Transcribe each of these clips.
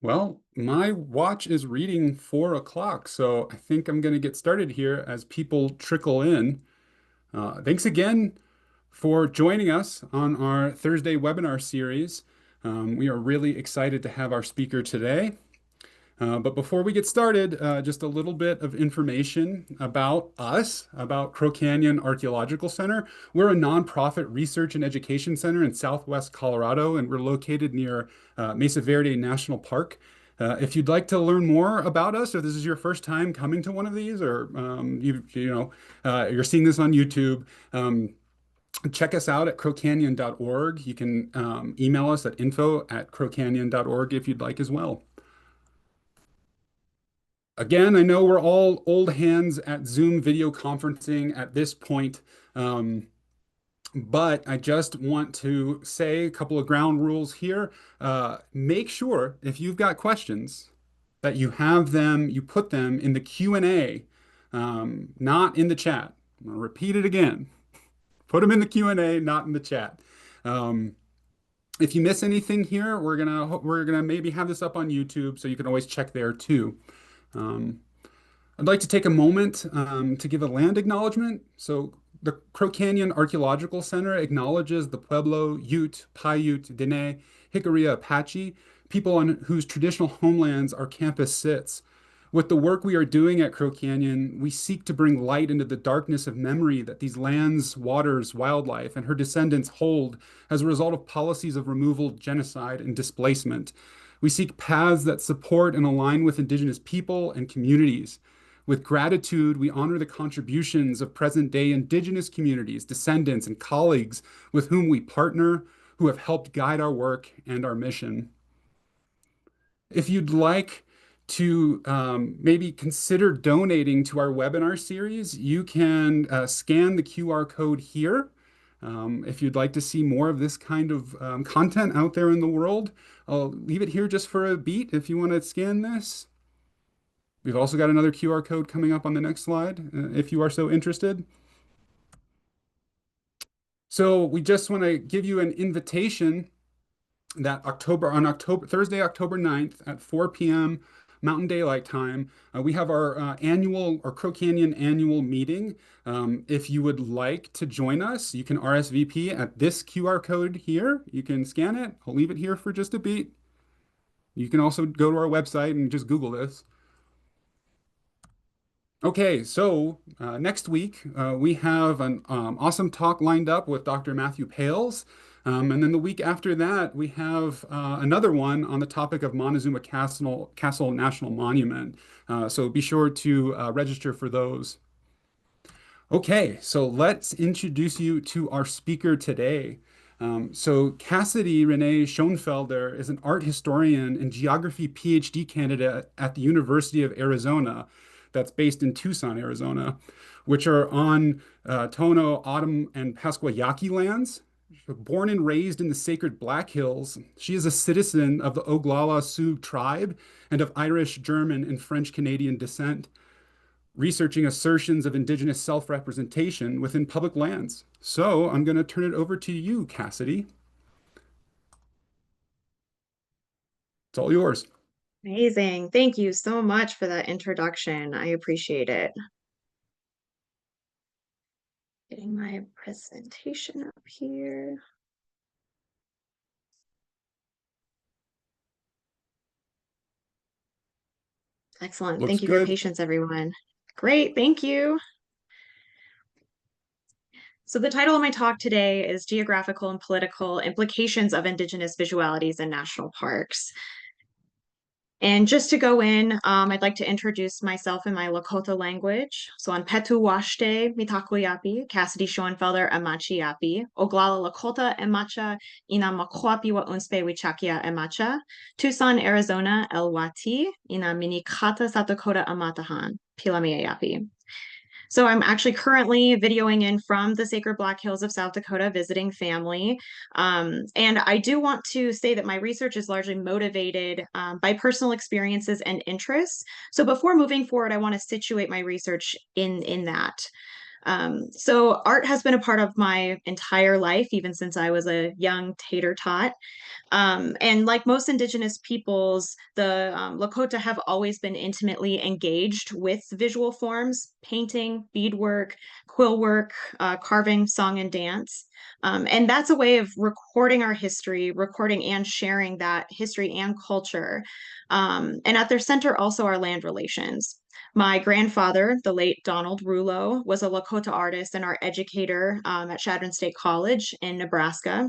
Well, my watch is reading 4 o'clock, so I think I'm going to get started here as people trickle in. Thanks again for joining us on our Thursday webinar series. We are really excited to have our speaker today. But before we get started, just a little bit of information about us, about Crow Canyon Archaeological Center. We're a nonprofit research and education center in Southwest Colorado, and we're located near Mesa Verde National Park. If you'd like to learn more about us, or this is your first time coming to one of these, or you're seeing this on YouTube, check us out at crowcanyon.org. You can email us at info@crowcanyon.org if you'd like as well. Again, I know we're all old hands at Zoom video conferencing at this point, um, but I just want to say a couple of ground rules here. Make sure if you've got questions that you have them, you put them in the Q&A, not in the chat. I'm gonna repeat it again. Put them in the Q&A, not in the chat. Um, if you miss anything here, we're gonna maybe have this up on YouTube, so you can always check there too. Um, I'd like to take a moment to give a land acknowledgement. So the Crow Canyon Archaeological Center acknowledges the Pueblo, Ute, Paiute, Dene, Jicarilla Apache, people on whose traditional homelands our campus sits. With the work we are doing at Crow Canyon, we seek to bring light into the darkness of memory that these lands, waters, wildlife, and her descendants hold as a result of policies of removal, genocide, and displacement. We seek paths that support and align with Indigenous people and communities. With gratitude, we honor the contributions of present-day Indigenous communities, descendants, and colleagues with whom we partner, who have helped guide our work and our mission. If you'd like to maybe consider donating to our webinar series, you can scan the QR code here. If you'd like to see more of this kind of content out there in the world, I'll leave it here just for a beat if you want to scan this. We've also got another QR code coming up on the next slide, if you are so interested. So we just want to give you an invitation that Thursday, October 9th at 4 p.m. Mountain Daylight Time, we have our Crow Canyon annual meeting. If you would like to join us, you can RSVP at this QR code here. You can scan it. I'll leave it here for just a beat. You can also go to our website and just Google this. Okay, so next week we have an awesome talk lined up with Dr. Matthew Pales. And then the week after that, we have another one on the topic of Montezuma Castle National Monument. So be sure to register for those. Okay, so let's introduce you to our speaker today. So Cassidy Schoenfelder is an art historian and geography Ph.D. candidate at the University of Arizona that's based in Tucson, Arizona, which are on Tohono, O'odham, and Pascua Yaqui lands. Born and raised in the sacred Black Hills, she is a citizen of the Oglála Sioux Tribe and of Irish, German, and French Canadian descent, researching assertions of Indigenous self-representation within public lands. So I'm going to turn it over to you, Cassidy. It's all yours. Amazing. Thank you so much for that introduction. I appreciate it. Getting my presentation up here. Excellent. Looks Thank you for your good. patience, everyone. Great. Thank you. So the title of my talk today is Geographical and Political Implications of Indigenous Visualities in National Parks. And just to go in, I'd like to introduce myself in my Lakota language. So on Petu Washte, Mitaku Yapi, Cassidy Schoenfelder, Amachi Yapi, Oglála Lakota, Emacha, Ina Makuapi wa Unspe Wichakia Emacha, Tucson, Arizona, El Wati, Ina Minikata South Dakota Amatahan, Pilamia Yapi. So I'm actually currently videoing in from the Sacred Black Hills of South Dakota, visiting family. And I do want to say that my research is largely motivated by personal experiences and interests. So before moving forward, I want to situate my research in that. So art has been a part of my entire life, even since I was a young tater tot. And like most Indigenous peoples, the Lakota have always been intimately engaged with visual forms, painting, beadwork, quill work, carving, song, and dance. And that's a way of recording our history, recording and sharing that history and culture. And at their center also are land relations. My grandfather, the late Donald Rulo, was a Lakota artist and art educator at Chadron State College in Nebraska.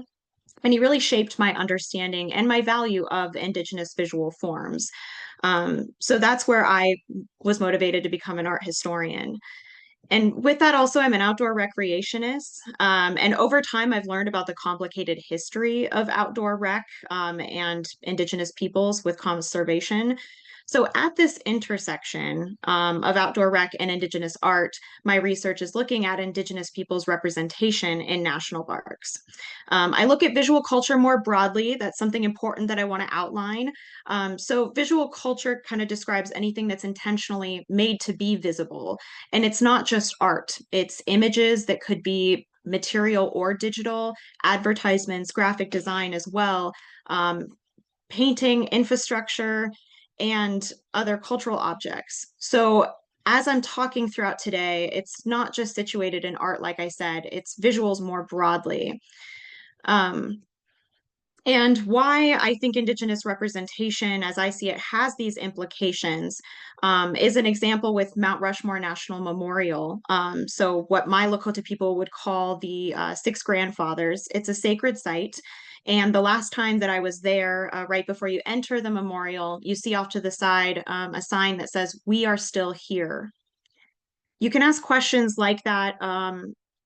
And he really shaped my understanding and my value of Indigenous visual forms. So that's where I was motivated to become an art historian. And with that, also, I'm an outdoor recreationist. And over time, I've learned about the complicated history of outdoor rec and Indigenous peoples with conservation. So, at this intersection of outdoor rec and Indigenous art, my research is looking at Indigenous peoples' representation in national parks. I look at visual culture more broadly. That's something important that I want to outline. So, visual culture kind of describes anything that's intentionally made to be visible. And it's not just art, it's images that could be material or digital, advertisements, graphic design as well, um, painting, infrastructure, and other cultural objects. So as I'm talking throughout today, it's not just situated in art, like I said, it's visuals more broadly. Um, and why I think Indigenous representation, as I see it, has these implications is an example with Mount Rushmore National Memorial. So, what my Lakota people would call the Six Grandfathers. It's a sacred site. And the last time that I was there, right before you enter the memorial, you see off to the side a sign that says, "We are still here." You can ask questions like that,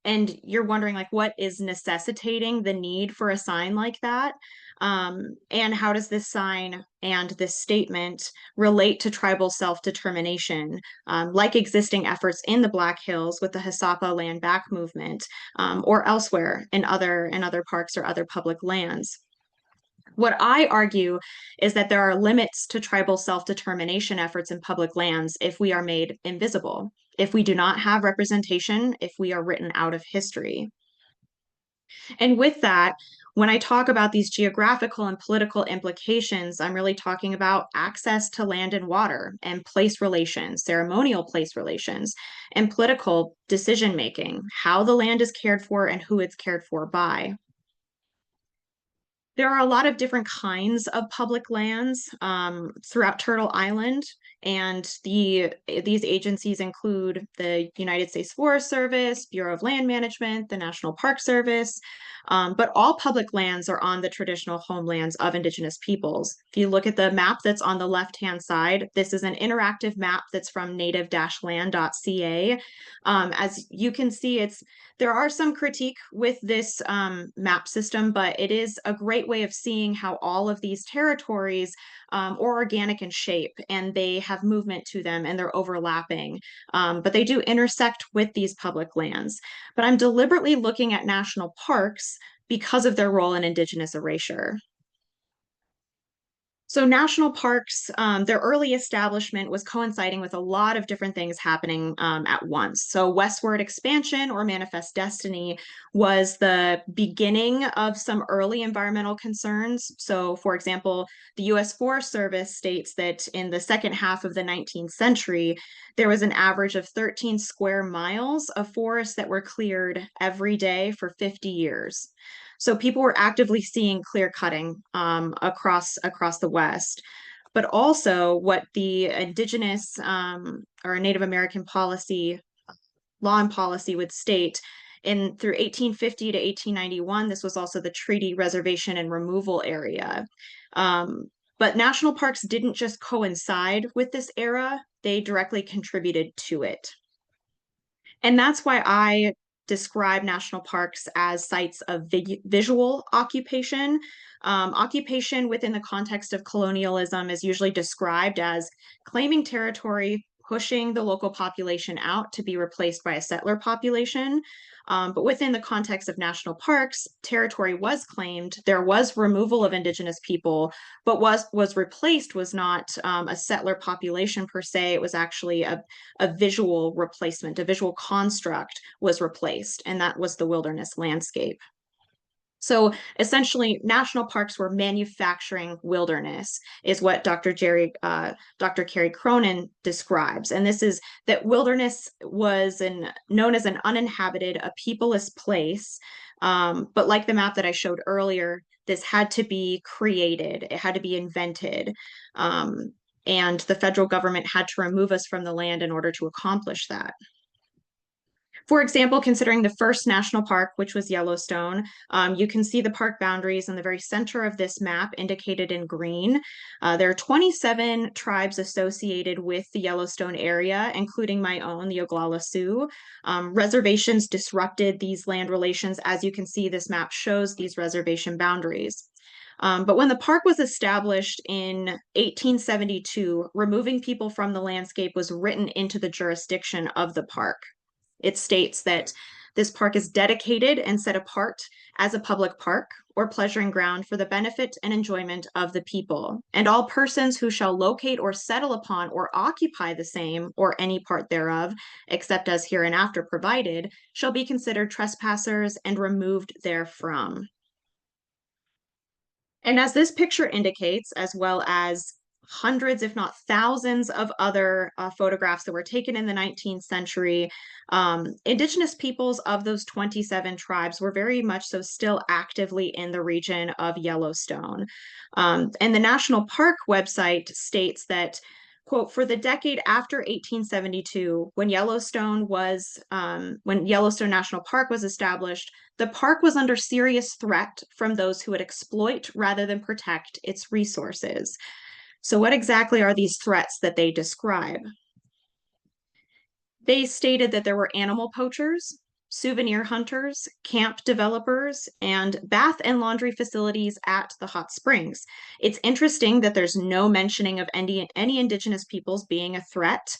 and you're wondering like what is necessitating the need for a sign like that, and how does this sign and this statement relate to tribal self-determination, like existing efforts in the Black Hills with the Hasapa land back movement, or elsewhere in other parks or other public lands. What I argue is that there are limits to tribal self determination efforts in public lands if we are made invisible, if we do not have representation, if we are written out of history. And with that, when I talk about these geographical and political implications, I'm really talking about access to land and water and place relations, ceremonial place relations, and political decision making, how the land is cared for and who it's cared for by. There are a lot of different kinds of public lands throughout Turtle Island, and these agencies include the United States Forest Service, Bureau of Land Management, the National Park Service, but all public lands are on the traditional homelands of Indigenous peoples. If you look at the map that's on the left-hand side, this is an interactive map that's from native-land.ca. As you can see, there are some critique with this map system, but it is a great way of seeing how all of these territories are organic in shape and they have movement to them and they're overlapping. But they do intersect with these public lands. But I'm deliberately looking at national parks because of their role in Indigenous erasure. So national parks, their early establishment was coinciding with a lot of different things happening at once. So westward expansion or manifest destiny was the beginning of some early environmental concerns. So for example, the US Forest Service states that in the second half of the 19th century, there was an average of 13 square miles of forests that were cleared every day for 50 years. So people were actively seeing clear cutting across the West. But also, what the Indigenous or Native American policy, law and policy would state in through 1850 to 1891, this was also the treaty reservation and removal area. But national parks didn't just coincide with this era, they directly contributed to it. And that's why I describe national parks as sites of visual occupation. Occupation within the context of colonialism is usually described as claiming territory, pushing the local population out to be replaced by a settler population. But within the context of national parks, territory was claimed. There was removal of indigenous people, but was replaced was not a settler population per se. It was actually a visual replacement, a visual construct was replaced, and that was the wilderness landscape. So essentially, national parks were manufacturing wilderness, is what Dr. Carrie Cronin describes. And this is that wilderness was known as an uninhabited, a peopleless place. But like the map that I showed earlier, this had to be created, it had to be invented. And the federal government had to remove us from the land in order to accomplish that. For example, considering the first national park, which was Yellowstone, you can see the park boundaries in the very center of this map indicated in green. There are 27 tribes associated with the Yellowstone area, including my own, the Oglála Sioux. Reservations disrupted these land relations. As you can see, this map shows these reservation boundaries. But when the park was established in 1872, removing people from the landscape was written into the jurisdiction of the park. It states that this park is dedicated and set apart as a public park or pleasuring ground for the benefit and enjoyment of the people, and all persons who shall locate or settle upon or occupy the same or any part thereof, except as hereinafter provided, shall be considered trespassers and removed therefrom. And as this picture indicates, as well as hundreds, if not thousands, of other photographs that were taken in the 19th century, Indigenous peoples of those 27 tribes were very much so still actively in the region of Yellowstone. And the National Park website states that, quote, for the decade after 1872, when Yellowstone National Park was established, the park was under serious threat from those who would exploit rather than protect its resources. So what exactly are these threats that they describe? They stated that there were animal poachers, souvenir hunters, camp developers, and bath and laundry facilities at the hot springs. It's interesting that there's no mentioning of any Indigenous peoples being a threat.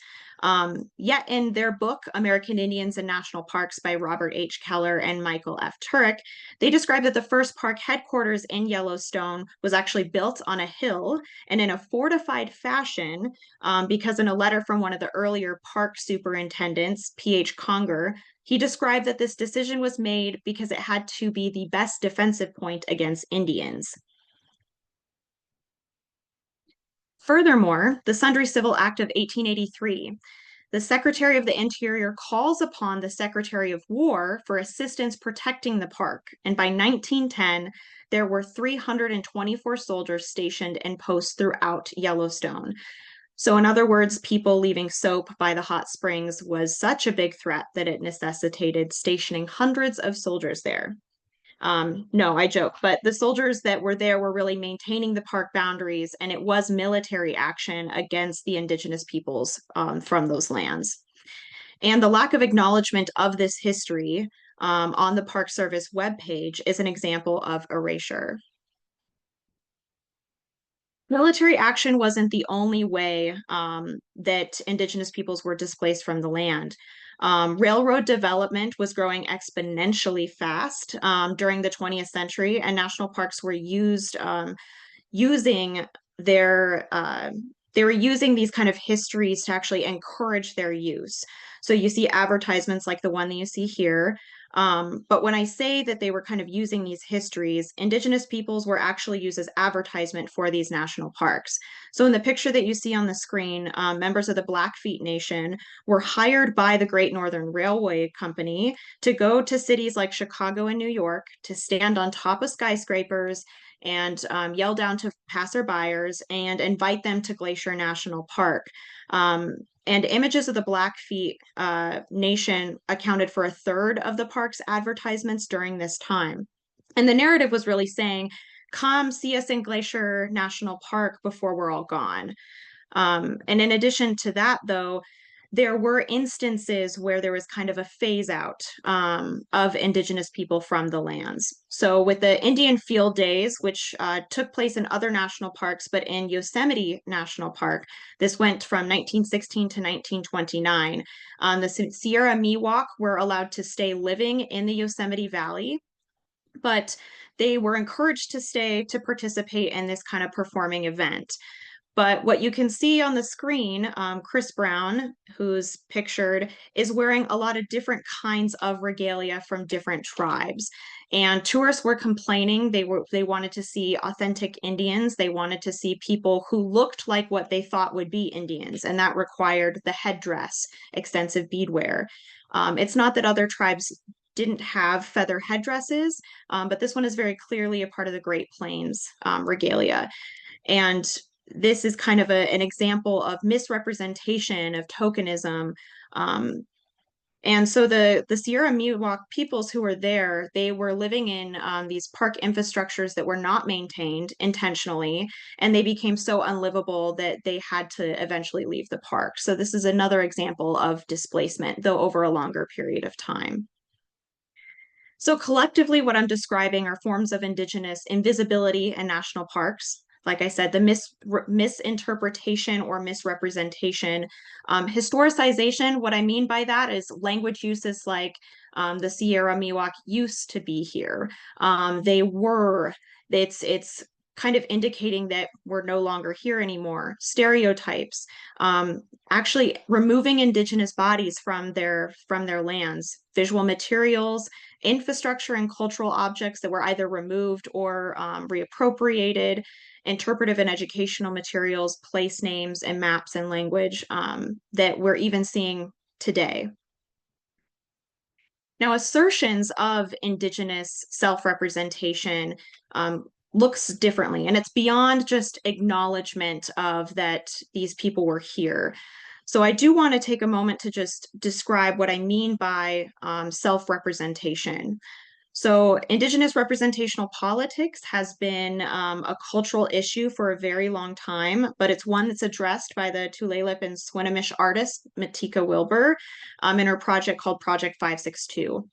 Yet in their book, American Indians and National Parks by Robert H. Keller and Michael F. Turek, they describe that the first park headquarters in Yellowstone was actually built on a hill and in a fortified fashion, because in a letter from one of the earlier park superintendents, P.H. Conger, he described that this decision was made because it had to be the best defensive point against Indians. Furthermore, the Sundry Civil Act of 1883, the Secretary of the Interior calls upon the Secretary of War for assistance protecting the park. And by 1910, there were 324 soldiers stationed in posts throughout Yellowstone. So in other words, people leaving soap by the hot springs was such a big threat that it necessitated stationing hundreds of soldiers there. No, I joke, but the soldiers that were there were really maintaining the park boundaries, and it was military action against the indigenous peoples from those lands. And the lack of acknowledgement of this history on the Park Service webpage is an example of erasure. Military action wasn't the only way that indigenous peoples were displaced from the land. Railroad development was growing exponentially fast during the 20th century, and national parks were using their they were using these kind of histories to actually encourage their use. So you see advertisements like the one that you see here. But when I say that they were kind of using these histories, indigenous peoples were actually used as advertisement for these national parks. So in the picture that you see on the screen, members of the Blackfeet Nation were hired by the Great Northern Railway Company to go to cities like Chicago and New York to stand on top of skyscrapers and yell down to passerbyers and invite them to Glacier National Park. And images of the Blackfeet Nation accounted for a third of the park's advertisements during this time. And the narrative was really saying, come see us in Glacier National Park before we're all gone. And in addition to that, though, there were instances where there was kind of a phase out of Indigenous people from the lands. So, with the Indian Field Days, which took place in other national parks, but in Yosemite National Park, this went from 1916 to 1929. The Sierra Miwok were allowed to stay living in the Yosemite Valley, but they were encouraged to stay to participate in this kind of performing event. But what you can see on the screen, Chris Brown, who's pictured, is wearing a lot of different kinds of regalia from different tribes. And tourists were complaining they wanted to see authentic Indians. They wanted to see people who looked like what they thought would be Indians, and that required the headdress, extensive beadwear. It's not that other tribes didn't have feather headdresses, but this one is very clearly a part of the Great Plains regalia. And this is kind of an example of misrepresentation of tokenism. And so the Sierra Miwok peoples who were there, they were living in these park infrastructures that were not maintained intentionally, and they became so unlivable that they had to eventually leave the park. So this is another example of displacement, though over a longer period of time. So collectively, what I'm describing are forms of Indigenous invisibility in national parks. Like I said, the misinterpretation or misrepresentation. Historicization, what I mean by that is language uses like the Sierra Miwok used to be here. They were, it's kind of indicating that we're no longer here anymore. Stereotypes, actually removing Indigenous bodies from their lands, visual materials, infrastructure and cultural objects that were either removed or reappropriated, interpretive and educational materials, place names and maps and language that we're even seeing today. Now, assertions of Indigenous self-representation looks differently, and it's beyond just acknowledgement of that these people were here. So I do want to take a moment to just describe what I mean by self-representation. So Indigenous representational politics has been a cultural issue for a very long time, but it's one that's addressed by the Tulalip and Swinomish artist Matika Wilbur in her project called Project 562.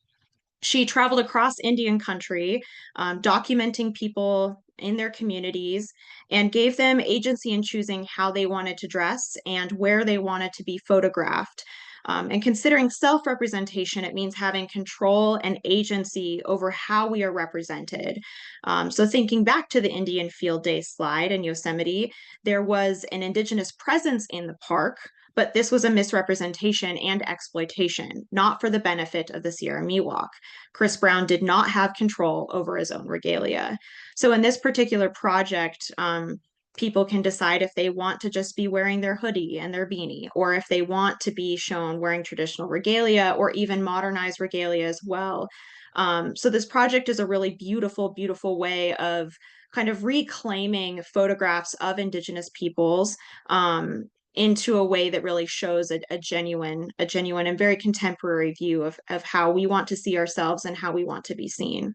She traveled across Indian country, documenting people in their communities and gave them agency in choosing how they wanted to dress and where they wanted to be photographed. And considering self representation, it means having control and agency over how we are represented. So, thinking back to the Indian Field Day slide in Yosemite, there was an Indigenous presence in the park, but this was a misrepresentation and exploitation, not for the benefit of the Sierra Miwok. Chris Brown did not have control over his own regalia. So in this particular project, people can decide if they want to just be wearing their hoodie and their beanie, or if they want to be shown wearing traditional regalia or even modernized regalia as well. So this project is a really beautiful, beautiful way of kind of reclaiming photographs of Indigenous peoples into a way that really shows a genuine and very contemporary view of how we want to see ourselves and how we want to be seen.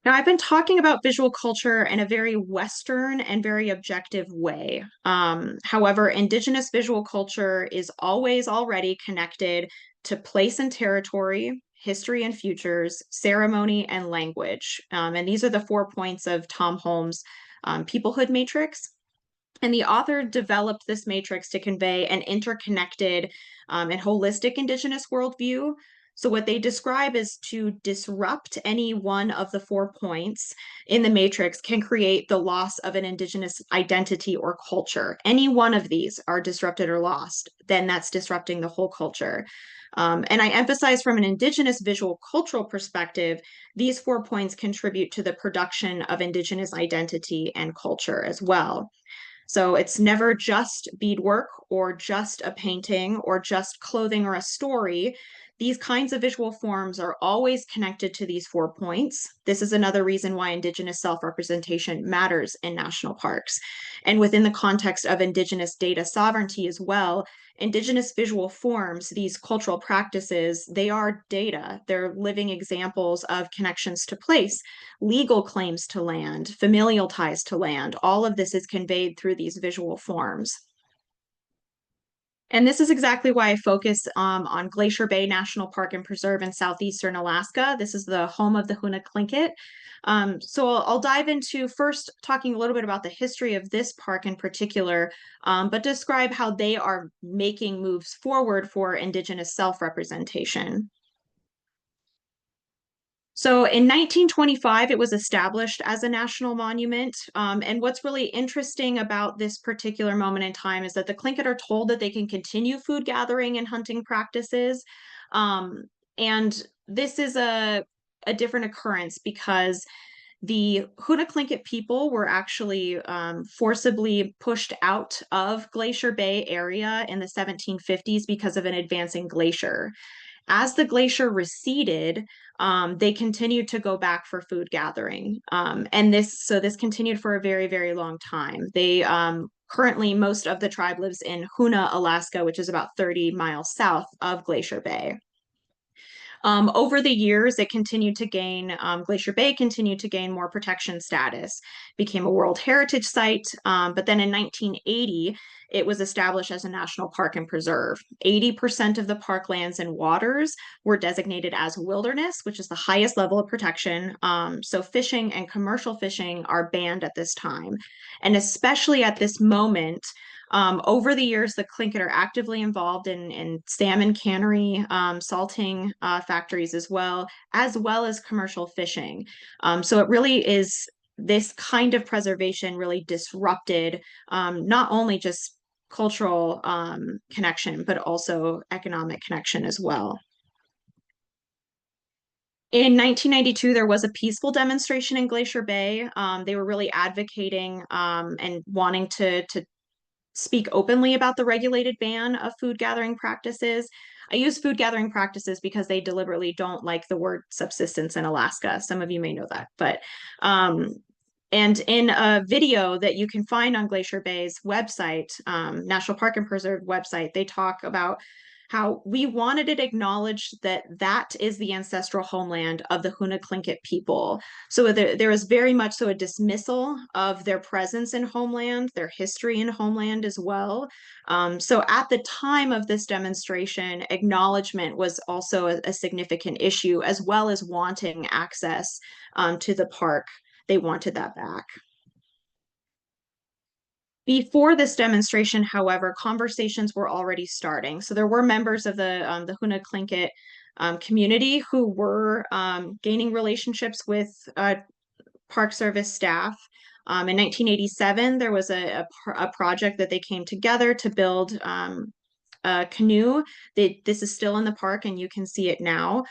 Now, I've been talking about visual culture in a very Western and very objective way. However, Indigenous visual culture is always already connected to place and territory, history and futures, ceremony, and language. And these are the 4 points of Tom Holmes' Peoplehood Matrix. And the author developed this matrix to convey an interconnected and holistic Indigenous worldview. So, what they describe is to disrupt any one of the 4 points in the matrix can create the loss of an Indigenous identity or culture. Any one of these are disrupted or lost, then that's disrupting the whole culture. And I emphasize from an Indigenous visual cultural perspective, these 4 points contribute to the production of Indigenous identity and culture as well. So it's never just beadwork or just a painting or just clothing or a story. These kinds of visual forms are always connected to these 4 points. This is another reason why Indigenous self-representation matters in national parks. And within the context of Indigenous data sovereignty as well, Indigenous visual forms, these cultural practices, they are data. They're living examples of connections to place, legal claims to land, familial ties to land. All of this is conveyed through these visual forms. And this is exactly why I focus on Glacier Bay National Park and Preserve in southeastern Alaska. This is the home of the Hoona Tlingit. So I'll dive into first talking a little bit about the history of this park in particular, but describe how they are making moves forward for Indigenous self-representation. So in 1925, it was established as a national monument. And what's really interesting about this particular moment in time is that the Tlingit are told that they can continue food gathering and hunting practices. Um, and this is a different occurrence because the Hoona Tlingit people were actually forcibly pushed out of Glacier Bay area in the 1750s because of an advancing glacier. As the glacier receded, they continued to go back for food gathering. And this continued for a very, very long time. They currently, most of the tribe lives in Hoona, Alaska, which is about 30 miles south of Glacier Bay. Over the years, it continued to gain, Glacier Bay continued to gain more protection status, became a World Heritage Site. But then in 1980, it was established as a national park and preserve. 80% of the parklands and waters were designated as wilderness, which is the highest level of protection. So fishing and commercial fishing are banned at this time. And especially at this moment, over the years, the Tlingit are actively involved in salmon cannery, salting factories as well as commercial fishing. So it really is this kind of preservation really disrupted not only just cultural connection, but also economic connection as well. In 1992, there was a peaceful demonstration in Glacier Bay. They were really advocating and wanting to speak openly about the regulated ban of food gathering practices. I use food gathering practices because they deliberately don't like the word subsistence in Alaska. Some of you may know that, but and in a video that you can find on Glacier Bay's website, National Park and Preserve website, they talk about how we wanted it acknowledged that that is the ancestral homeland of the Hoona Tlingit people. So there is very much so a dismissal of their presence in homeland, their history in homeland as well. So at the time of this demonstration, acknowledgement was also a significant issue, as well as wanting access to the park. They wanted that back. Before this demonstration, however, conversations were already starting. So there were members of the Hoona Tlingit community who were gaining relationships with Park Service staff. In 1987, there was a project that they came together to build a canoe. This is still in the park and you can see it now.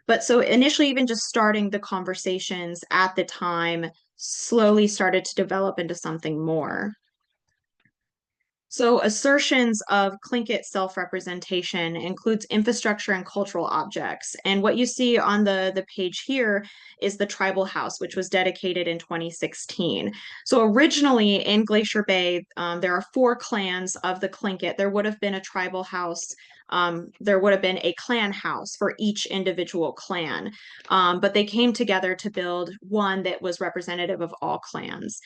But so initially, even just starting the conversations at the time slowly started to develop into something more. So assertions of Tlingit self-representation includes infrastructure and cultural objects. And what you see on the page here is the tribal house, which was dedicated in 2016. So originally in Glacier Bay, there are 4 clans of the Tlingit. There would have been a tribal house. There would have been a clan house for each individual clan. But they came together to build one that was representative of all clans.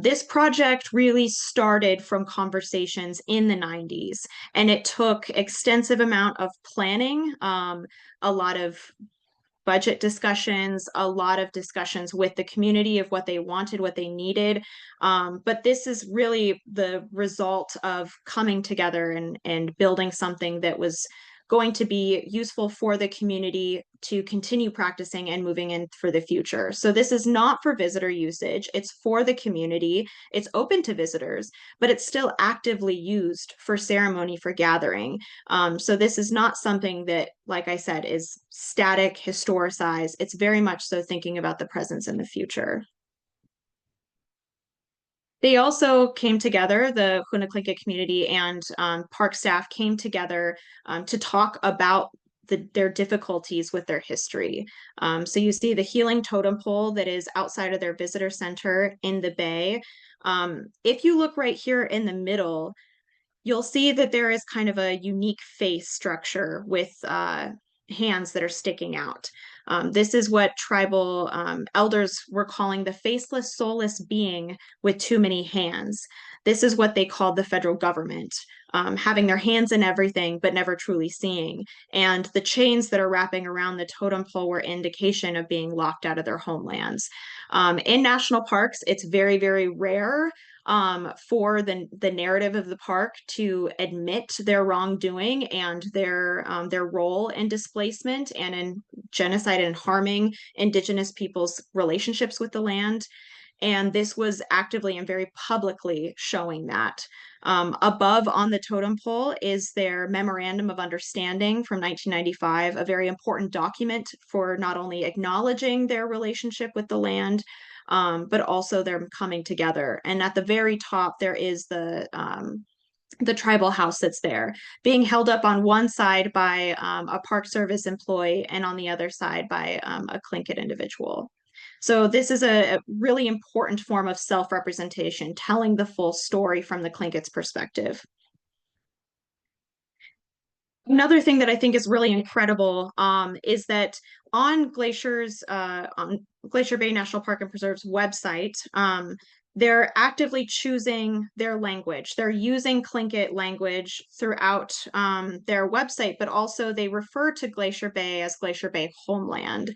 This project really started from conversations in the 90s, and it took extensive amount of planning, a lot of budget discussions, a lot of discussions with the community of what they wanted, what they needed. But this is really the result of coming together and building something that was going to be useful for the community to continue practicing and moving in for the future. So this is not for visitor usage. It's for the community. It's open to visitors, but it's still actively used for ceremony, for gathering. So this is not something that, like I said, is static, historicized. It's very much so thinking about the presence and the future. They also came together, the Hoona Tlingit community and park staff came together to talk about their difficulties with their history. So you see the healing totem pole that is outside of their visitor center in the bay. If you look right here in the middle, you'll see that there is kind of a unique face structure with hands that are sticking out. This is what tribal elders were calling the faceless, soulless being with too many hands. This is what they called the federal government, having their hands in everything, but never truly seeing. And the chains that are wrapping around the totem pole were indication of being locked out of their homelands. In national parks, it's very, very rare for the narrative of the park to admit their wrongdoing and their role in displacement and in genocide and harming Indigenous peoples' relationships with the land. And this was actively and very publicly showing that. Above on the totem pole is their memorandum of understanding from 1995, a very important document for not only acknowledging their relationship with the land, but also their coming together. And at the very top, there is the tribal house that's there, being held up on one side by a Park Service employee and on the other side by a Tlingit individual. So this is a really important form of self-representation, telling the full story from the Tlinkit's perspective. Another thing that I think is really incredible is that on Glacier Bay National Park and Preserve's website, they're actively choosing their language. They're using Tlingit language throughout their website, but also they refer to Glacier Bay as Glacier Bay homeland.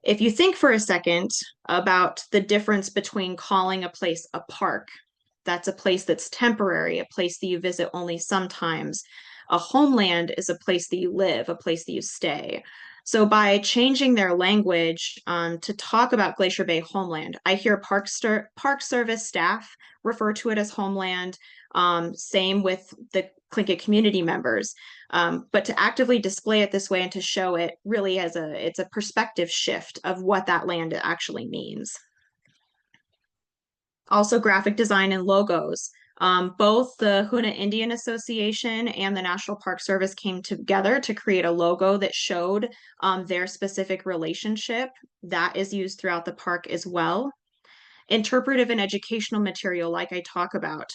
If you think for a second about the difference between calling a place a park, that's a place that's temporary, a place that you visit only sometimes. A homeland is a place that you live, a place that you stay. So by changing their language to talk about Glacier Bay homeland, I hear Park Service staff refer to it as homeland. Same with the Tlingit community members. But to actively display it this way and to show it really as it's a perspective shift of what that land actually means. Also graphic design and logos. Both the Hoona Indian Association and the National Park Service came together to create a logo that showed their specific relationship. That is used throughout the park as well. Interpretive and educational material, like I talk about.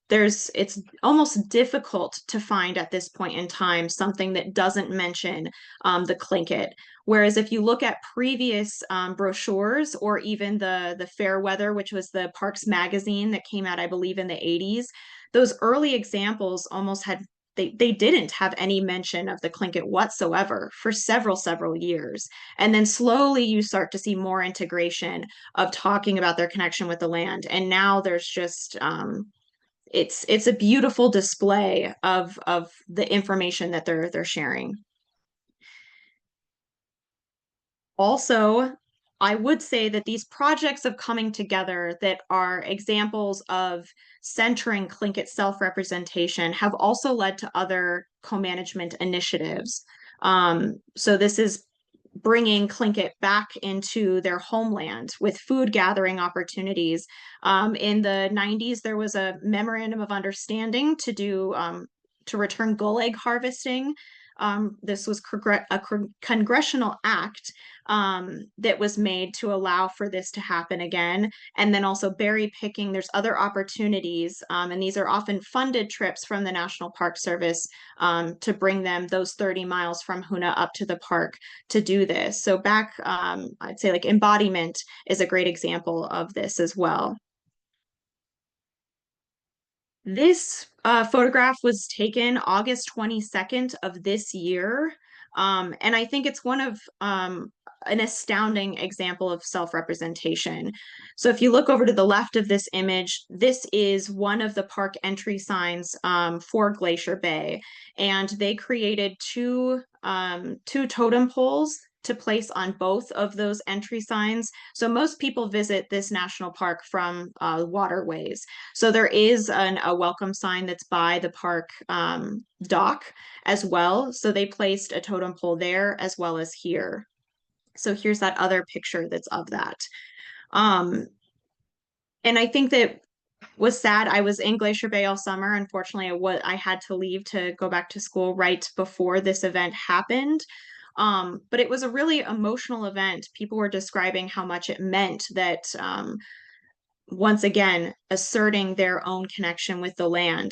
It's almost difficult to find at this point in time something that doesn't mention the Tlingit. Whereas if you look at previous brochures or even the Fair Weather, which was the Parks magazine that came out, I believe, in the 80s, those early examples almost had they didn't have any mention of the Tlingit whatsoever for several years. And then slowly you start to see more integration of talking about their connection with the land. And now there's just it's a beautiful display of the information that they're sharing. Also, I would say that these projects of coming together that are examples of centering Tlingit self-representation have also led to other co-management initiatives. So this is bringing Tlingit back into their homeland with food gathering opportunities. In the 90s, there was a memorandum of understanding to return gull egg harvesting. This was a congressional act that was made to allow for this to happen again. And then also berry picking, there's other opportunities, and these are often funded trips from the National Park Service to bring them those 30 miles from Hoona up to the park to do this. So I'd say like embodiment is a great example of this as well. This photograph was taken August 22nd of this year. And I think it's one of an astounding example of self-representation. So if you look over to the left of this image, this is one of the park entry signs for Glacier Bay. And they created two totem poles to place on both of those entry signs. So most people visit this national park from waterways. So there is a welcome sign that's by the park dock as well. So they placed a totem pole there as well as here. So here's that other picture that's of that. And I think that was sad. I was in Glacier Bay all summer. Unfortunately, I had to leave to go back to school right before this event happened. But it was a really emotional event. People were describing how much it meant that once again asserting their own connection with the land.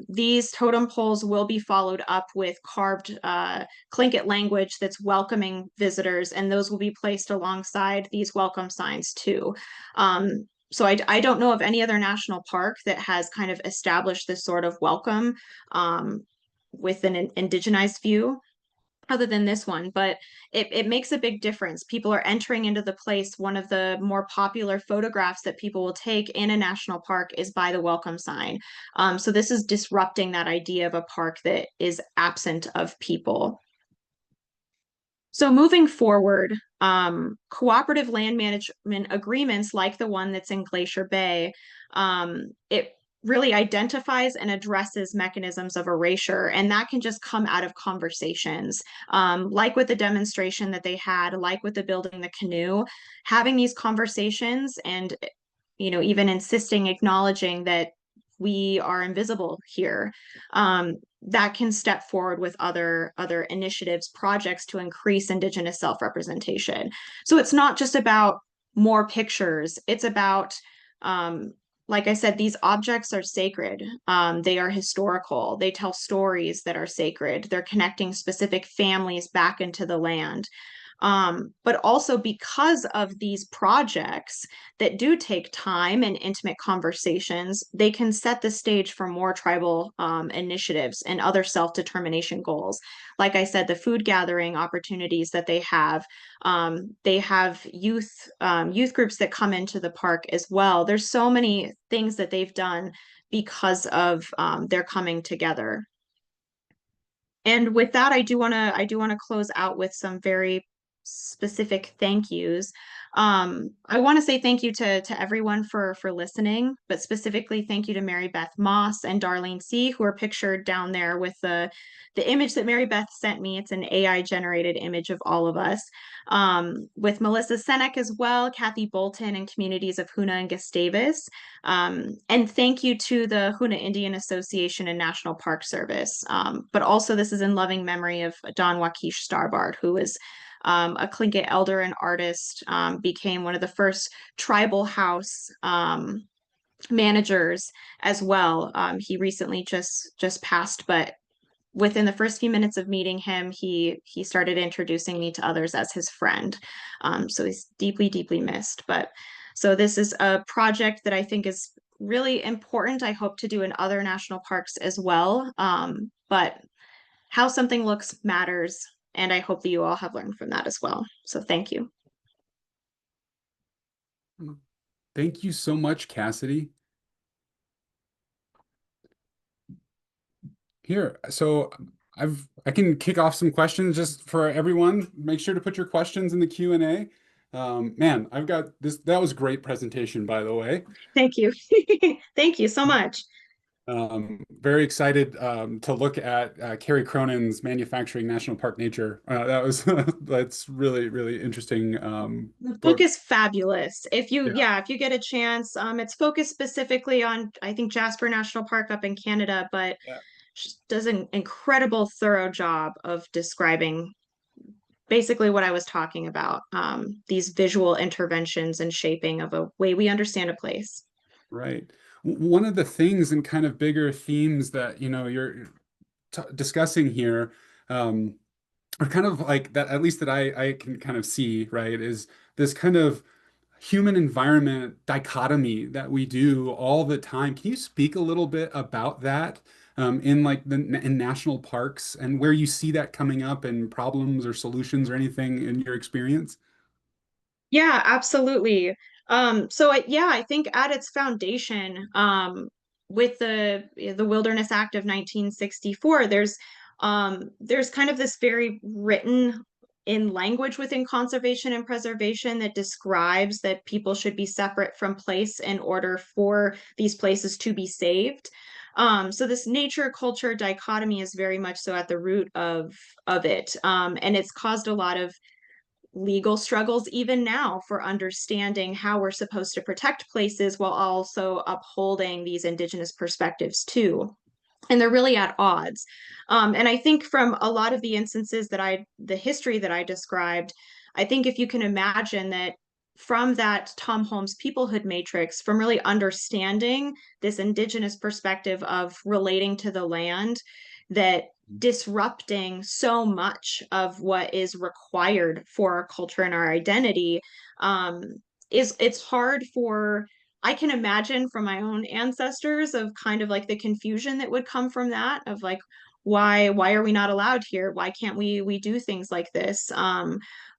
These totem poles will be followed up with carved Tlingit language that's welcoming visitors, and those will be placed alongside these welcome signs too. So I don't know of any other national park that has kind of established this sort of welcome with an indigenized view other than this one, but it makes a big difference. People are entering into the place. One of the more popular photographs that people will take in a national park is by the welcome sign. So this is disrupting that idea of a park that is absent of people. So moving forward, cooperative land management agreements like the one that's in Glacier Bay, it really identifies and addresses mechanisms of erasure, and that can just come out of conversations. Like with the demonstration that they had, like with the building the canoe, having these conversations and even insisting, acknowledging that we are invisible here. That can step forward with other initiatives, projects to increase Indigenous self-representation. So it's not just about more pictures. It's about, like I said, these objects are sacred. They are historical. They tell stories that are sacred. They're connecting specific families back into the land. But also because of these projects that do take time and intimate conversations, they can set the stage for more tribal initiatives and other self-determination goals. Like I said, the food gathering opportunities that they have youth groups that come into the park as well. There's so many things that they've done because of their coming together. And with that, I do want to close out with some very specific thank yous. I want to say thank you to everyone for listening, but specifically thank you to Mary Beth Moss and Darlene C, who are pictured down there with the image that Mary Beth sent me. It's an AI generated image of all of us. With Melissa Senek as well, Kathy Bolton, and communities of Hoona and Gustavus. And thank you to the Hoona Indian Association and National Park Service. But also, this is in loving memory of Don Wakish Starbard, who was a Tlingit elder and artist, became one of the first tribal house managers as well. He recently just passed, but within the first few minutes of meeting him, he started introducing me to others as his friend. So he's deeply missed. But so this is a project that I think is really important. I hope to do in other national parks as well. But how something looks matters, and I hope that you all have learned from that as well. So thank you. Thank you so much, Cassidy. Here, so I can kick off some questions just for everyone. Make sure to put your questions in the Q&A. Man, I've got this. That was a great presentation, by the way. Thank you. Thank you so much. Very excited to look at Carrie Cronin's Manufacturing National Park Nature. That's really interesting The book book. is fabulous. Yeah, If you get a chance, it's focused specifically on, I think, Jasper National Park up in Canada, but yeah, does an incredible, thorough job of describing basically what I was talking about, these visual interventions and shaping of a way we understand a place. right. One of the things and kind of bigger themes that you're t discussing here, or kind of like that, at least that I can kind of see, right, is this kind of human environment dichotomy that we do all the time. Can you speak a little bit about that in like in national parks and where you see that coming up and problems or solutions or anything in your experience? Yeah, absolutely. Yeah, I think at its foundation, with the Wilderness Act of 1964, there's kind of this very written in language within conservation and preservation that describes that people should be separate from place in order for these places to be saved. So this nature culture dichotomy is very much so at the root of it, and it's caused a lot of legal struggles even now for understanding how we're supposed to protect places while also upholding these indigenous perspectives too. And they're really at odds. And I think from a lot of the instances the history that I described, I think if you can imagine that from that Tom Holmes peoplehood matrix, from really understanding this indigenous perspective of relating to the land, that disrupting so much of what is required for our culture and our identity, um, is it's hard for, I can imagine from my own ancestors of kind of like the confusion that would come from that of like, why are we not allowed here? Why can't we do things like this?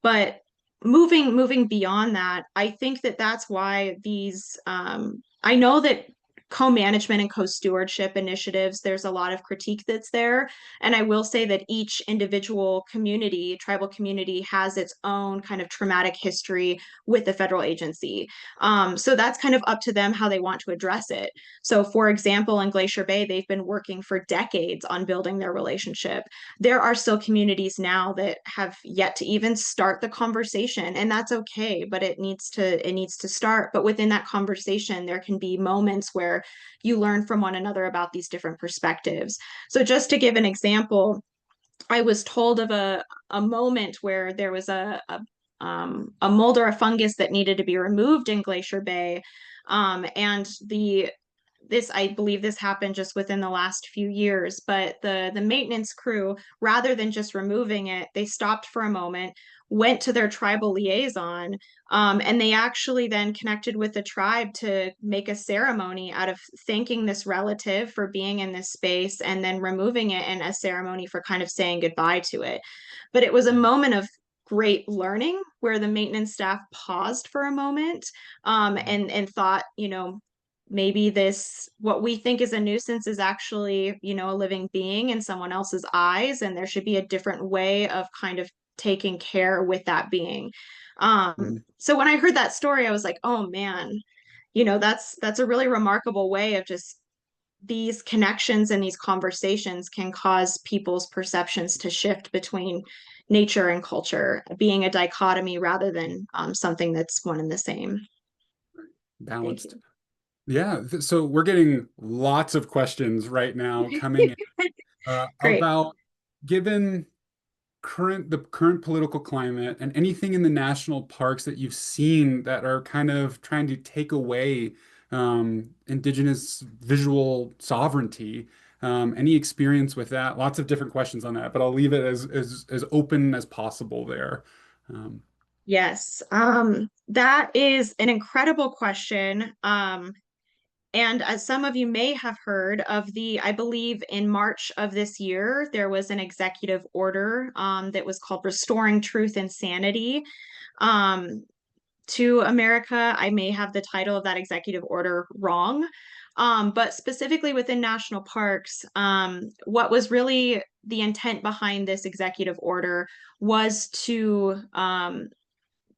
But moving beyond that, I think that that's why these, I know that co-management and co-stewardship initiatives, there's a lot of critique that's there. And I will say that each individual community, tribal community, has its own kind of traumatic history with the federal agency. So that's kind of up to them how they want to address it. So for example, in Glacier Bay, they've been working for decades on building their relationship. There are still communities now that have yet to even start the conversation, and that's okay, but it needs to start. But within that conversation, there can be moments where you learn from one another about these different perspectives. So just to give an example, I was told of a moment where there was a mold or a fungus that needed to be removed in Glacier Bay, and the this, I believe this happened just within the last few years, but the maintenance crew, rather than just removing it, they stopped for a moment, went to their tribal liaison, and they actually then connected with the tribe to make a ceremony out of thanking this relative for being in this space and then removing it, and a ceremony for kind of saying goodbye to it. But it was a moment of great learning where the maintenance staff paused for a moment, and thought, maybe this, what we think is a nuisance, is actually, a living being in someone else's eyes, and there should be a different way of kind of taking care with that being. Mhm. So when I heard that story, I was like, oh man, that's a really remarkable way of just, these connections and these conversations can cause people's perceptions to shift between nature and culture being a dichotomy rather than something that's one and the same. Thank Balanced. you. Yeah, so we're getting lots of questions right now coming in, Great. about, given the current political climate and anything in the national parks that you've seen that are kind of trying to take away indigenous visual sovereignty. Any experience with that? Lots of different questions on that, but I'll leave it as open as possible there. Um, Yes, that is an incredible question. And as some of you may have heard of I believe in March of this year, there was an executive order that was called Restoring Truth and Sanity um, to America. I may have the title of that executive order wrong. But specifically within national parks, what was really the intent behind this executive order was to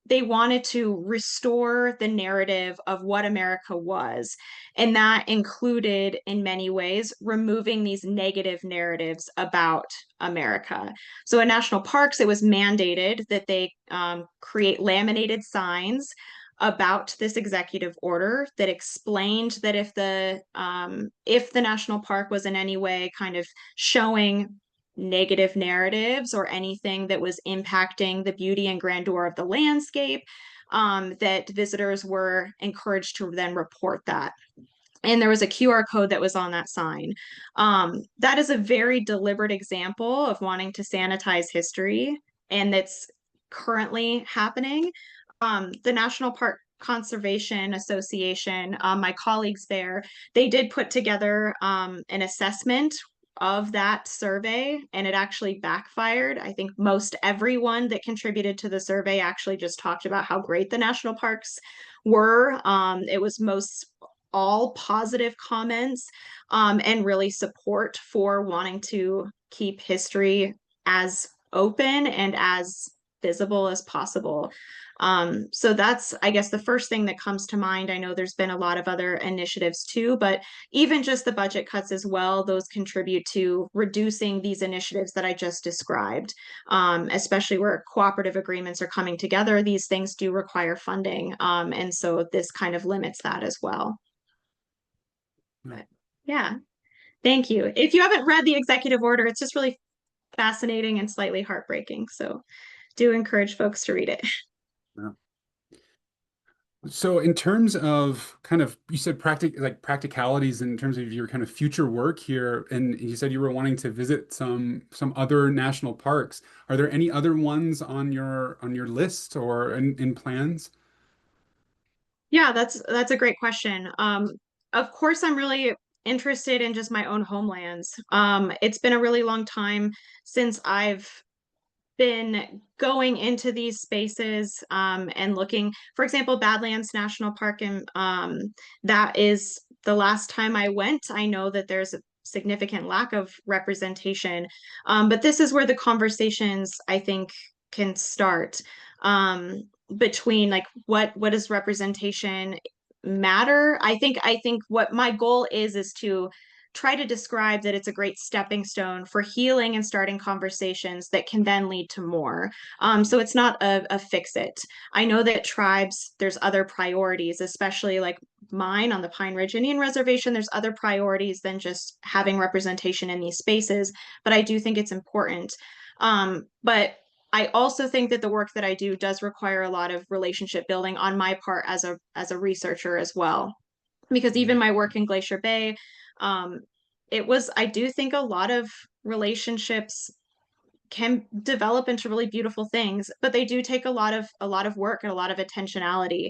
they wanted to restore the narrative of what America was. And that included, in many ways, removing these negative narratives about America. So in national parks, it was mandated that they create laminated signs about this executive order that explained that if the national park was in any way kind of showing negative narratives or anything that was impacting the beauty and grandeur of the landscape, that visitors were encouraged to then report that. And there was a QR code that was on that sign. That is a very deliberate example of wanting to sanitize history, and that's currently happening. The National Park Conservation Association, my colleagues there, they did put together an assessment of that survey, and it actually backfired. I think most everyone that contributed to the survey actually just talked about how great the national parks were. It was most all positive comments, and really support for wanting to keep history as open and as visible as possible. So that's, I guess, the first thing that comes to mind. I know there's been a lot of other initiatives too, but even just the budget cuts as well, those contribute to reducing these initiatives that I just described, especially where cooperative agreements are coming together. These things do require funding. And so this kind of limits that as well. But yeah, thank you. If you haven't read the executive order, it's just really fascinating and slightly heartbreaking. So do encourage folks to read it. yeah. So in terms of kind of, you said practicalities in terms of your kind of future work here, and you said you were wanting to visit some other national parks. Are there any other ones on your list or in plans? Yeah, that's a great question. Of course, I'm really interested in just my own homelands. It's been a really long time since I've been going into these spaces and looking, for example, Badlands National Park, and that is the last time I went. I know that there's a significant lack of representation, but this is where the conversations I think can start between like what does representation matter. I think what my goal is to try to describe that it's a great stepping stone for healing and starting conversations that can then lead to more. So it's not a fix it. I know that tribes, there's other priorities, especially like mine on the Pine Ridge Indian Reservation. There's other priorities than just having representation in these spaces, but I do think it's important. But I also think that the work that I do does require a lot of relationship building on my part as a researcher as well, because even Yeah. my work in Glacier Bay, um, it was, I do think a lot of relationships can develop into really beautiful things, but they do take a lot of work and a lot of intentionality.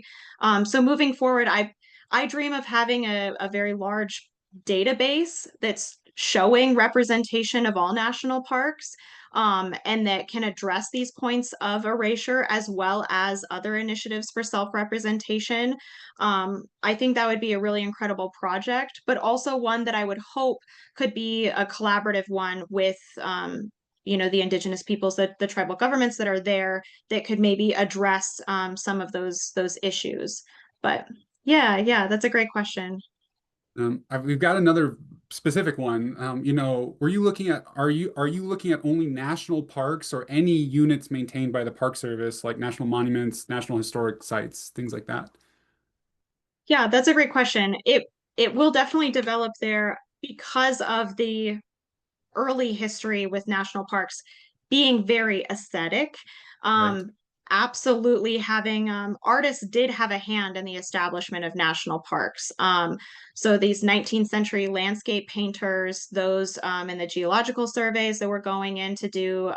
So moving forward, I dream of having a very large database that's showing representation of all national parks, and that can address these points of erasure as well as other initiatives for self-representation. I think that would be a really incredible project, but also one that I would hope could be a collaborative one with the indigenous peoples, the tribal governments that are there, that could maybe address some of those issues. But yeah, that's a great question. We've got another specific one. Were you looking at are you looking at only national parks or any units maintained by the Park Service, like national monuments, national historic sites, things like that? Yeah, that's a great question. It will definitely develop there because of the early history with national parks being very aesthetic. Right. Um, Absolutely having artists did have a hand in the establishment of national parks. So these 19th century landscape painters, those in the geological surveys that were going in to do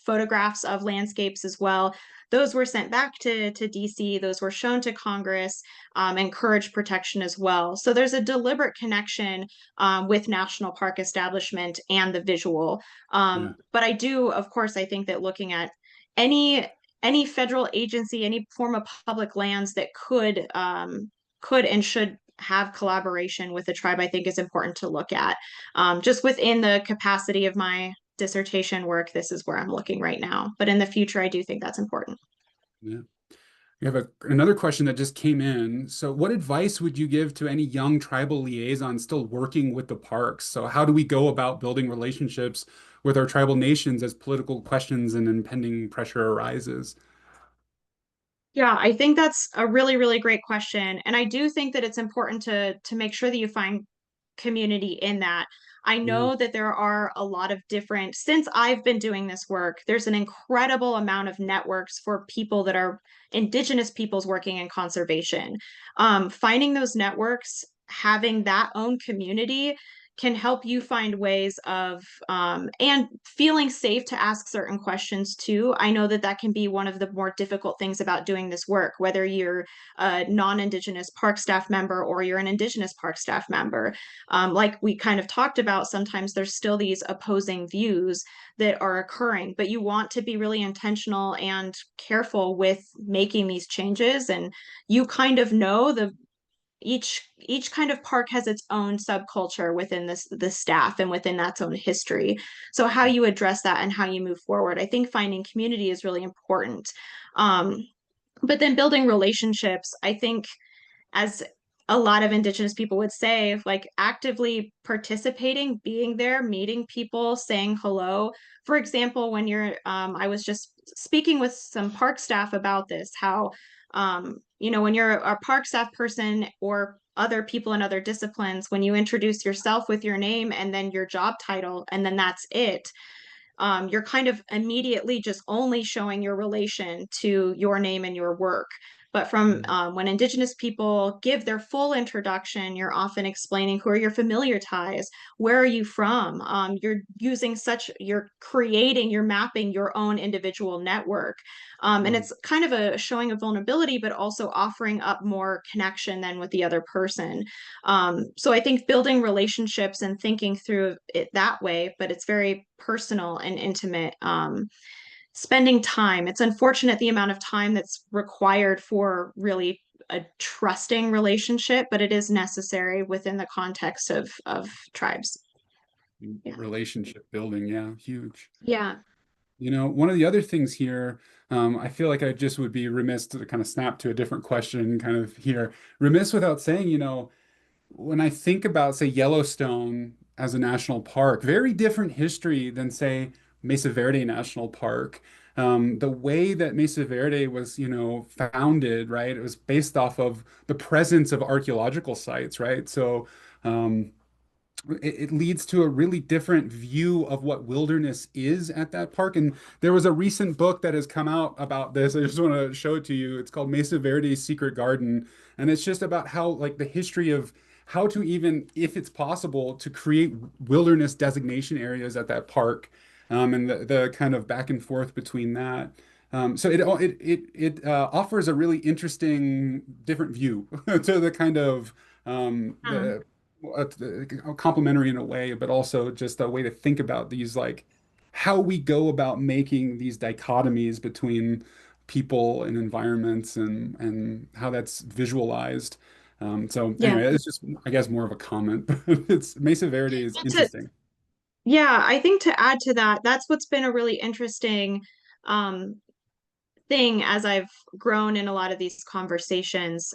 photographs of landscapes as well. Those were sent back to DC. Those were shown to Congress, encouraged protection as well. So there's a deliberate connection with national park establishment and the visual. Yeah. But I do, of course, I think that looking at any any federal agency, any form of public lands that could and should have collaboration with the tribe, I think is important to look at. Just within the capacity of my dissertation work, this is where I'm looking right now. But in the future, I do think that's important. Yeah. We have another question that just came in. So, what advice would you give to any young tribal liaison still working with the parks? So, how do we go about building relationships with our tribal nations as political questions and impending pressure arises? Yeah, I think that's a really, really great question. And I do think that it's important to make sure that you find community in that. I Yeah, know that there are a lot of different, since I've been doing this work, there's an incredible amount of networks for people that are indigenous peoples working in conservation. Finding those networks, having that own community can help you find ways of and feeling safe to ask certain questions too. I know that that can be one of the more difficult things about doing this work, whether you're a non-indigenous park staff member or you're an indigenous park staff member. Like we kind of talked about, sometimes there's still these opposing views that are occurring, but you want to be really intentional and careful with making these changes. And you kind of know each kind of park has its own subculture within the staff and within that's own history. So how you address that and how you move forward, I think finding community is really important. Um, but then building relationships, I think, as a lot of indigenous people would say, like actively participating, being there, meeting people, saying hello. For example, when I was just speaking with some park staff about this, how when you're a park staff person or other people in other disciplines, when you introduce yourself with your name and then your job title, and then that's it, you're kind of immediately just only showing your relation to your name and your work. But from Mm, when Indigenous people give their full introduction, you're often explaining who are your familiar ties, where are you from? You're creating, you're mapping your own individual network. And mm, it's kind of a showing of vulnerability, but also offering up more connection than with the other person. So I think building relationships and thinking through it that way, but it's very personal and intimate. Spending time. It's unfortunate the amount of time that's required for really a trusting relationship, but it is necessary within the context of tribes. Yeah. relationship building, yeah, huge. Yeah. One of the other things here, I feel like I just would be remiss to kind of snap to a different question, kind of here, remiss without saying, when I think about, say, Yellowstone as a national park, very different history than, say, Mesa Verde National Park. The way that Mesa Verde was, founded, right? It was based off of the presence of archaeological sites, right? So, it leads to a really different view of what wilderness is at that park. And there was a recent book that has come out about this. I just want to show it to you. It's called Mesa Verde's Secret Garden. And it's just about how, like, the history of how to even, if it's possible, to create wilderness designation areas at that park, and the kind of back and forth between that. So it offers a really interesting, different view to the kind of Um, the complementary in a way, but also just a way to think about these, like how we go about making these dichotomies between people and environments and how that's visualized. So yeah. anyway, it's just, I guess, more of a comment, but it's Mesa Verde is To, interesting. yeah, I think to add to that, that's what's been a really interesting um, thing as I've grown in a lot of these conversations.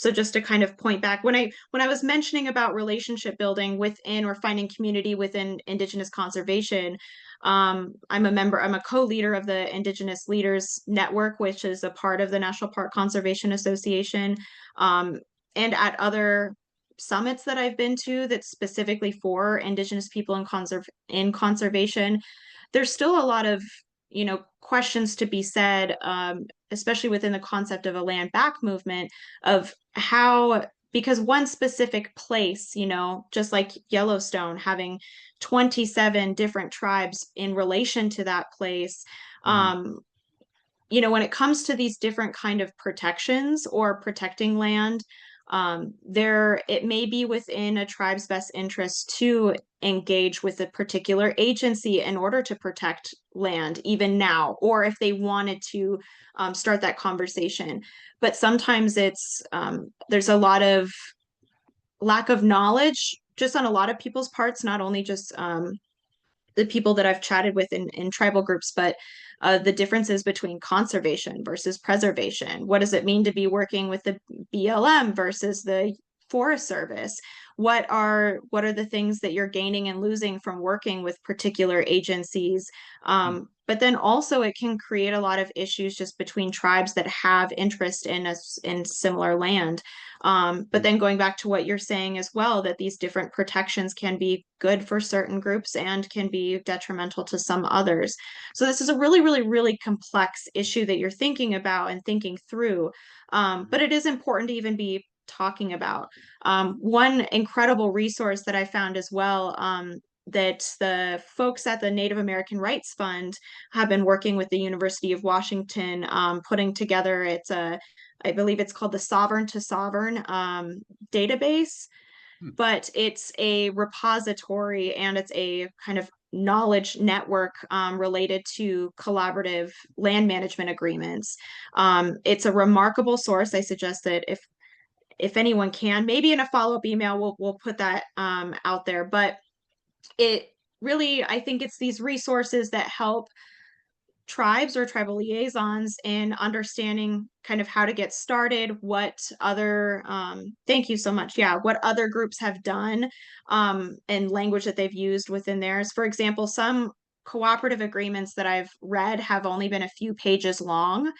So just to kind of point back, when I was mentioning about relationship building within or finding community within Indigenous conservation, I'm a co-leader of the Indigenous Leaders Network, which is a part of the National Park Conservation Association. Um, and at other summits that I've been to that's specifically for Indigenous people in conservation, there's still a lot of questions to be said, especially within the concept of a land back movement of how, because one specific place, just like Yellowstone having 27 different tribes in relation to that place, Mm, um, when it comes to these different kind of protections or protecting land, there it may be within a tribe's best interest to engage with a particular agency in order to protect land, even now, or if they wanted to start that conversation. But sometimes there's a lot of lack of knowledge just on a lot of people's parts, not only just the people that I've chatted with in tribal groups, but the differences between conservation versus preservation. What does it mean to be working with the BLM versus the Forest Service? What are the things that you're gaining and losing from working with particular agencies? mm, But then also it can create a lot of issues just between tribes that have interest in similar land. But mm, then going back to what you're saying as well, that these different protections can be good for certain groups and can be detrimental to some others. So this is a really, really, really complex issue that you're thinking about and thinking through. But it is important to even be talking about. One incredible resource that I found as well, that the folks at the Native American Rights Fund have been working with the University of Washington, putting together. I believe it's called the Sovereign to Sovereign database, mm, but it's a repository and it's a kind of knowledge network related to collaborative land management agreements. It's a remarkable source. I suggest that if anyone can, maybe in a follow-up email, we'll put that out there. But it really, I think it's these resources that help tribes or tribal liaisons in understanding kind of how to get started, what other thank you so much, yeah, what other groups have done, and language that they've used within theirs. For example, some cooperative agreements that I've read have only been a few pages long.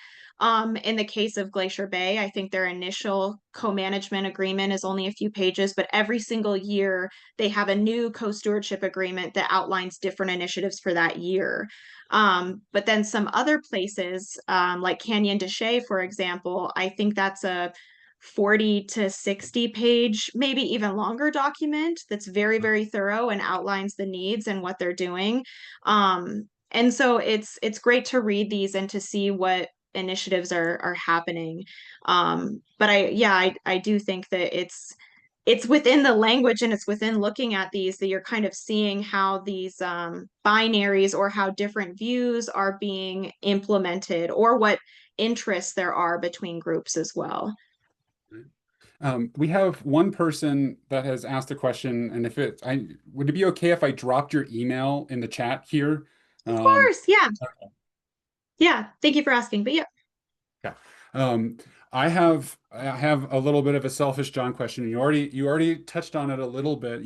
In the case of Glacier Bay, I think their initial co-management agreement is only a few pages, but every single year they have a new co-stewardship agreement that outlines different initiatives for that year. But then some other places, like Canyon de Chelly, for example, I think that's a 40 to 60 page, maybe even longer document that's very, very thorough and outlines the needs and what they're doing. And so it's great to read these and to see what initiatives are happening. But I do think that it's within the language and it's within looking at these that you're kind of seeing how these binaries or how different views are being implemented or what interests there are between groups as well. We have one person that has asked a question, and would it be okay if I dropped your email in the chat here? Of Um, course, yeah. Yeah, thank you for asking. But yeah, yeah. Um, I have a little bit of a selfish John question. You already touched on it a little bit.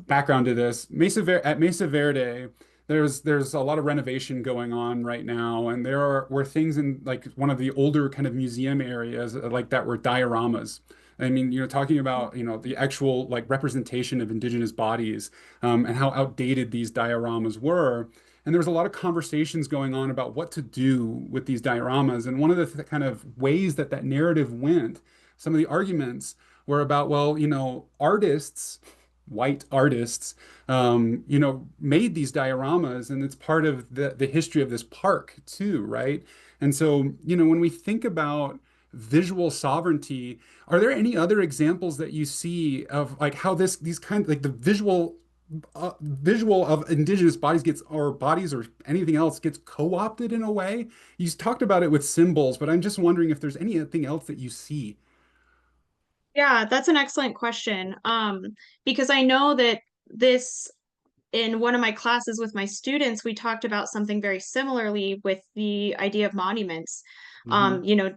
Background to this, at Mesa Verde, there's a lot of renovation going on right now, and were things in like one of the older kind of museum areas like that were dioramas. I mean, talking about, the actual like representation of indigenous bodies, and how outdated these dioramas were. And there was a lot of conversations going on about what to do with these dioramas. And one of the kind of ways that narrative went, some of the arguments were about, well, artists, white artists, made these dioramas, and it's part of the history of this park too, right? And so, when we think about visual sovereignty, are there any other examples that you see of like how these kind of like the visual of indigenous bodies gets or bodies or anything else gets co-opted in a way? You talked about it with symbols, but I'm just wondering if there's anything else that you see. yeah, that's an excellent question. Because I know that this in one of my classes with my students, we talked about something very similarly with the idea of monuments. Hmm. You know,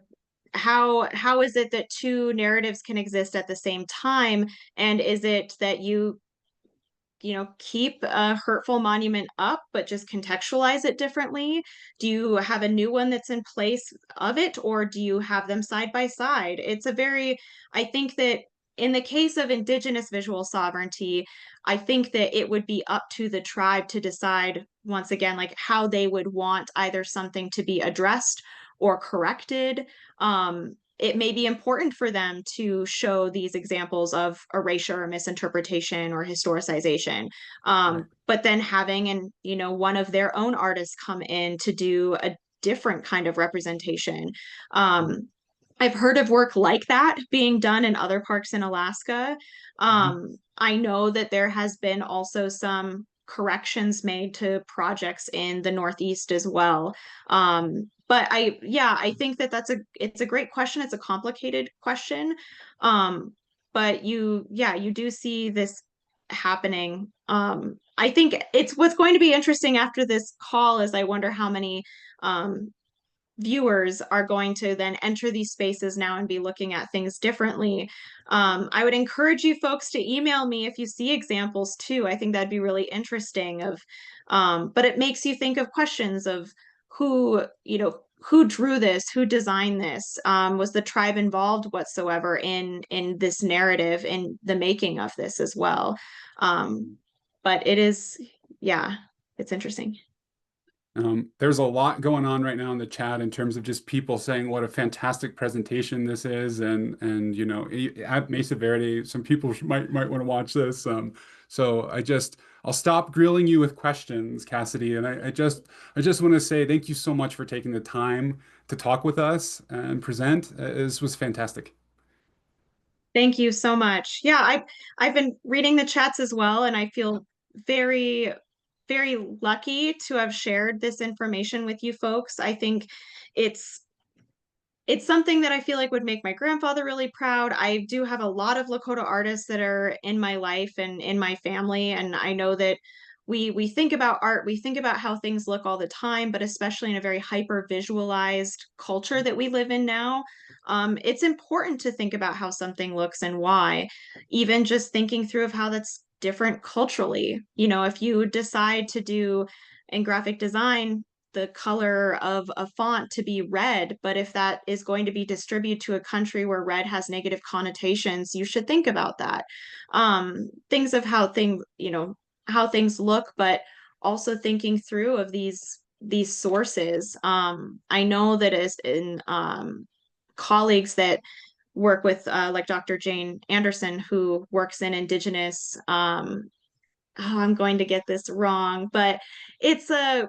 how is it that two narratives can exist at the same time? And is it that keep a hurtful monument up, but just contextualize it differently? Do you have a new one that's in place of it, or do you have them side by side? I think that in the case of Indigenous visual sovereignty, I think that it would be up to the tribe to decide, once again, like how they would want either something to be addressed or corrected. It may be important for them to show these examples of erasure or misinterpretation or historicization. Right. But then having one of their own artists come in to do a different kind of representation. Um, I've heard of work like that being done in other parks in Alaska. Mhm. I know that there has been also some corrections made to projects in the Northeast as well. But I think that it's a great question. It's a complicated question. Um, but you do see this happening. I think it's what's going to be interesting after this call is I wonder how many viewers are going to then enter these spaces now and be looking at things differently. I would encourage you folks to email me if you see examples too. I think that'd be really interesting but it makes you think of questions of who drew this, who designed this, was the tribe involved whatsoever in this narrative, in the making of this as well. Um, but yeah, it's interesting. There's a lot going on right now in the chat in terms of just people saying what a fantastic presentation this is, and at Mesa Verde, some people might want to watch this. So I'll stop grilling you with questions, Cassidy, and I just want to say thank you so much for taking the time to talk with us and present. This was fantastic. Thank you so much. Yeah, I've been reading the chats as well, and I feel very, very lucky to have shared this information with you folks. I think it's it's something that I feel like would make my grandfather really proud. I do have a lot of Lakota artists that are in my life and in my family, and I know that we think about art, we think about how things look all the time, but especially in a very hyper visualized culture that we live in now, it's important to think about how something looks and why. Even just thinking through of how that's different culturally. You know, if you decide to do in graphic design the color of a font to be red, but if that is going to be distributed to a country where red has negative connotations, you should think about that. Things of how things, you know, how things look, but also thinking through of these sources. I know that as in colleagues that work with like Dr. Jane Anderson, who works in Indigenous, oh, I'm going to get this wrong, but it's a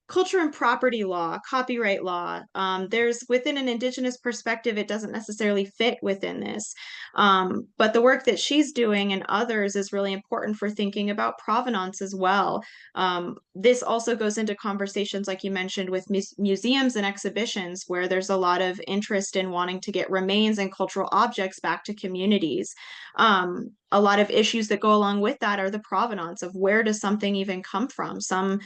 culture and property law, copyright law. There's within an Indigenous perspective, it doesn't necessarily fit within this. But the work that she's doing and others is really important for thinking about provenance as well. This also goes into conversations, like you mentioned, with museums and exhibitions, where there's a lot of interest in wanting to get remains and cultural objects back to communities. A lot of issues that go along with that are the provenance of where does something even come from. Some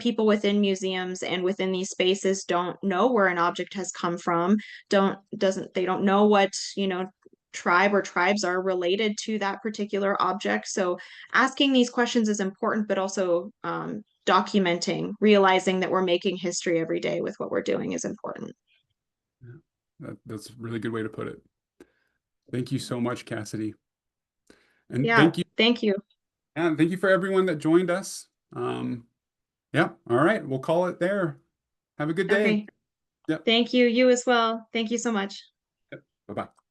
people within museums and within these spaces don't know where an object has come from, they don't know what, you know, tribe or tribes are related to that particular object. So asking these questions is important, but also documenting, realizing that we're making history every day with what we're doing is important. That's a really good way to put it. Thank you so much, Cassidy. And Yeah, thank you. thank you for everyone that joined us. Yeah, all right, we'll call it there. Have a good day. Okay. Yep. Thank you. You as well. Thank you so much. Yep. Bye-bye.